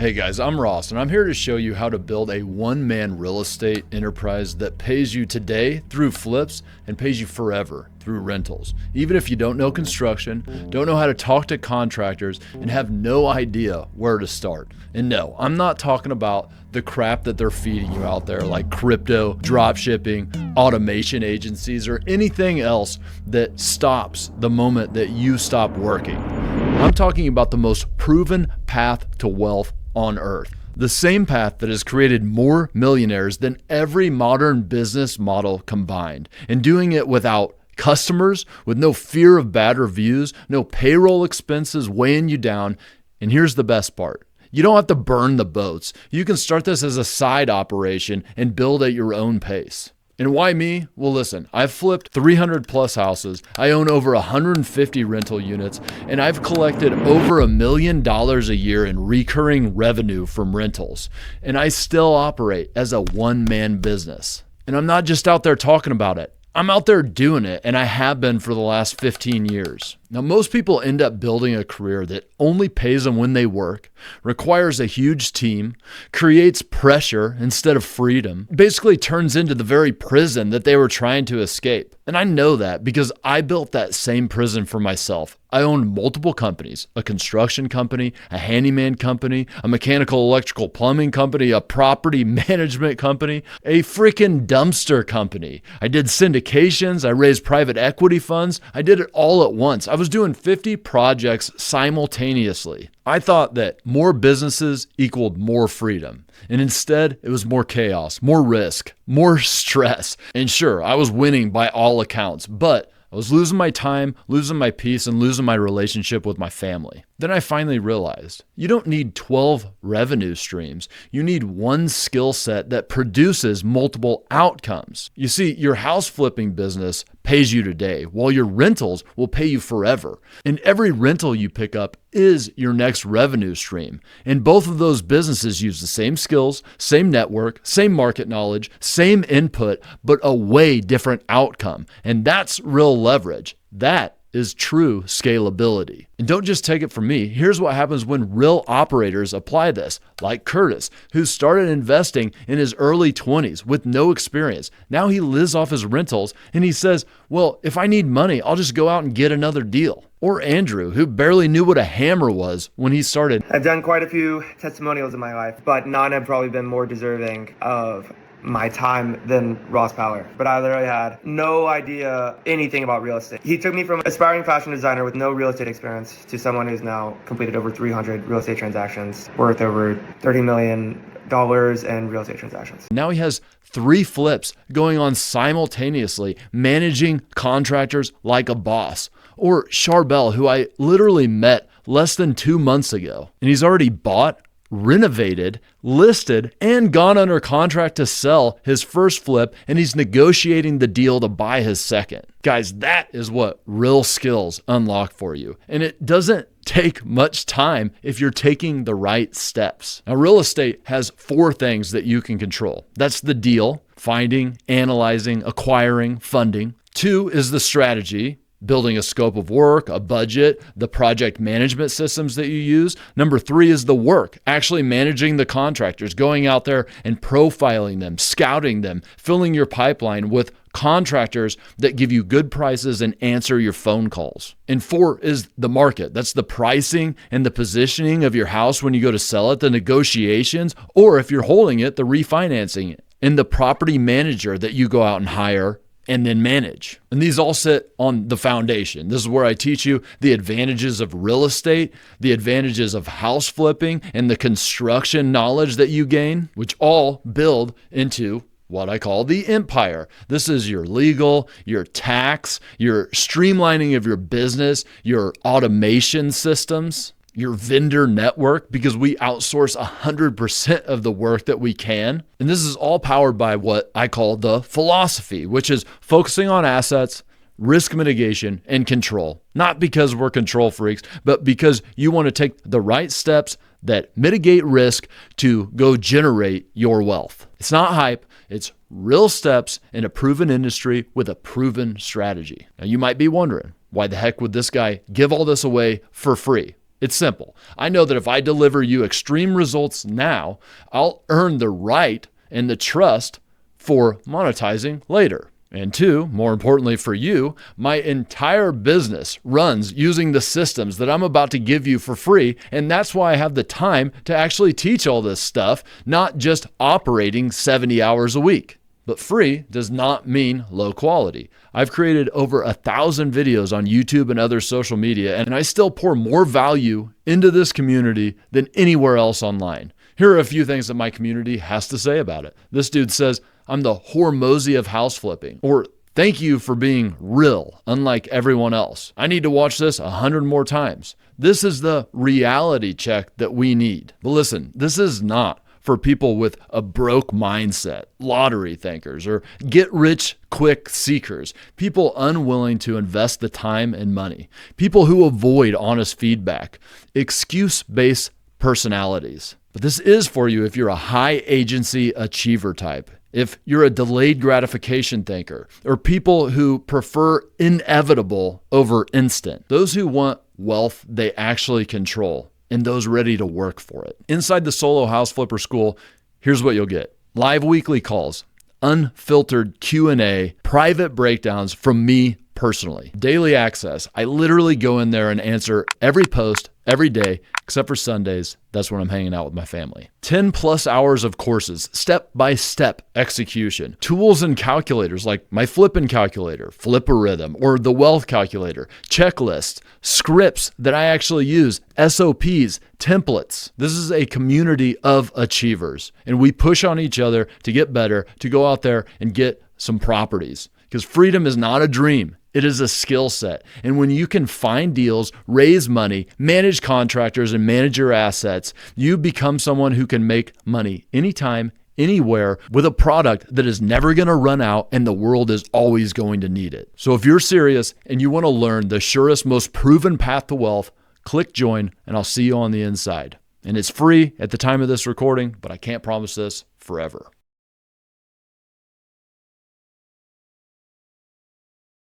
Hey guys, I'm Ross, and I'm here to show you how to build a one-man real estate enterprise that pays you today through flips and pays you forever through rentals. Even if you don't know construction, don't know how to talk to contractors, and have no idea where to start. And no, I'm not talking about the crap that they're feeding you out there like crypto, drop shipping, automation agencies, or anything else that stops the moment that you stop working. I'm talking about the most proven path to wealth on earth. The same path that has created more millionaires than every modern business model combined, and doing it without customers, with no fear of bad reviews, no payroll expenses weighing you down. And here's the best part. You don't have to burn the boats. You can start this as a side operation and build at your own pace. And why me? Well, listen, I've flipped 300 plus houses. I own over 150 rental units, and I've collected over $1 million a year in recurring revenue from rentals. And I still operate as a one-man business. And I'm not just out there talking about it. I'm out there doing it, and I have been for the last 15 years. Now, most people end up building a career that only pays them when they work, requires a huge team, creates pressure instead of freedom, basically turns into the very prison that they were trying to escape. And I know that because I built that same prison for myself. I owned multiple companies, a construction company, a handyman company, a mechanical electrical plumbing company, a property management company, a freaking dumpster company. I did syndications. I raised private equity funds. I did it all at once. I was doing 50 projects simultaneously. I thought that more businesses equaled more freedom. And instead, it was more chaos, more risk, more stress. And sure, I was winning by all accounts, but I was losing my time, losing my peace, and losing my relationship with my family. Then I finally realized you don't need 12 revenue streams. You need one skill set that produces multiple outcomes. You see, your house flipping business pays you today, while your rentals will pay you forever. And every rental you pick up is your next revenue stream. And both of those businesses use the same skills, same network, same market knowledge, same input, but a way different outcome. And that's real leverage. That is true scalability. And don't just take it from me. Here's what happens when real operators apply this, like Curtis, who started investing in his early 20s with no experience. Now he lives off his rentals, and he says, well, if I need money, I'll just go out and get another deal. Or Andrew, who barely knew what a hammer was when he started. I've done quite a few testimonials in my life, but none have probably been more deserving of my time than Ross Power. But I literally had no idea anything about real estate. He took me from aspiring fashion designer with no real estate experience to someone who's now completed over 300 real estate transactions worth over $30 million in real estate transactions. Now he has 3 flips going on simultaneously, managing contractors like a boss. Or Charbel, who I literally met less than 2 months ago, and he's already bought, renovated, listed, and gone under contract to sell his first flip, and he's negotiating the deal to buy his second. Guys, that is what real skills unlock for you. And it doesn't take much time if you're taking the right steps. Now, real estate has 4 things that you can control. That's the deal, finding, analyzing, acquiring, funding. 2 is the strategy, building a scope of work, a budget, the project management systems that you use. Number 3 is the work, actually managing the contractors, going out there and profiling them, scouting them, filling your pipeline with contractors that give you good prices and answer your phone calls. And 4 is the market. That's the pricing and the positioning of your house when you go to sell it, the negotiations, or if you're holding it, the refinancing it, and the property manager that you go out and hire and then manage. And these all sit on the foundation. This is where I teach you the advantages of real estate, the advantages of house flipping, and the construction knowledge that you gain, which all build into what I call the empire. This is your legal, your tax, your streamlining of your business, your automation systems, your vendor network, because we outsource 100% of the work that we can. And this is all powered by what I call the philosophy, which is focusing on assets, risk mitigation, and control. Not because we're control freaks, but because you want to take the right steps that mitigate risk to go generate your wealth. It's not hype. It's real steps in a proven industry with a proven strategy. Now, you might be wondering, why the heck would this guy give all this away for free? It's simple. I know that if I deliver you extreme results now, I'll earn the right and the trust for monetizing later. And two, more importantly for you, my entire business runs using the systems that I'm about to give you for free. And that's why I have the time to actually teach all this stuff, not just operating 70 hours a week. But free does not mean low quality. I've created over 1,000 videos on YouTube and other social media, and I still pour more value into this community than anywhere else online. Here are a few things that my community has to say about it. This dude says, I'm the Hormozy of house flipping, or thank you for being real, unlike everyone else. I need to watch this 100 more times. This is the reality check that we need. But listen, this is not for people with a broke mindset, lottery thinkers, or get rich quick seekers, people unwilling to invest the time and money, people who avoid honest feedback, excuse-based personalities. But this is for you if you're a high agency achiever type, if you're a delayed gratification thinker, or people who prefer inevitable over instant, those who want wealth they actually control, and those ready to work for it. Inside the Solo House Flipper School, here's what you'll get. Live weekly calls, unfiltered Q&A, private breakdowns from me personally. Daily access. I literally go in there and answer every post every day, except for Sundays. That's when I'm hanging out with my family. 10 plus hours of courses, step-by-step execution, tools and calculators like my flipping calculator, Flipperism, or the wealth calculator, checklists, scripts that I actually use, SOPs, templates. This is a community of achievers, and we push on each other to get better, to go out there and get some properties. Because freedom is not a dream. It is a skill set. And when you can find deals, raise money, manage contractors, and manage your assets, you become someone who can make money anytime, anywhere, with a product that is never going to run out and the world is always going to need it. So if you're serious and you want to learn the surest, most proven path to wealth, click join and I'll see you on the inside. And it's free at the time of this recording, but I can't promise this forever.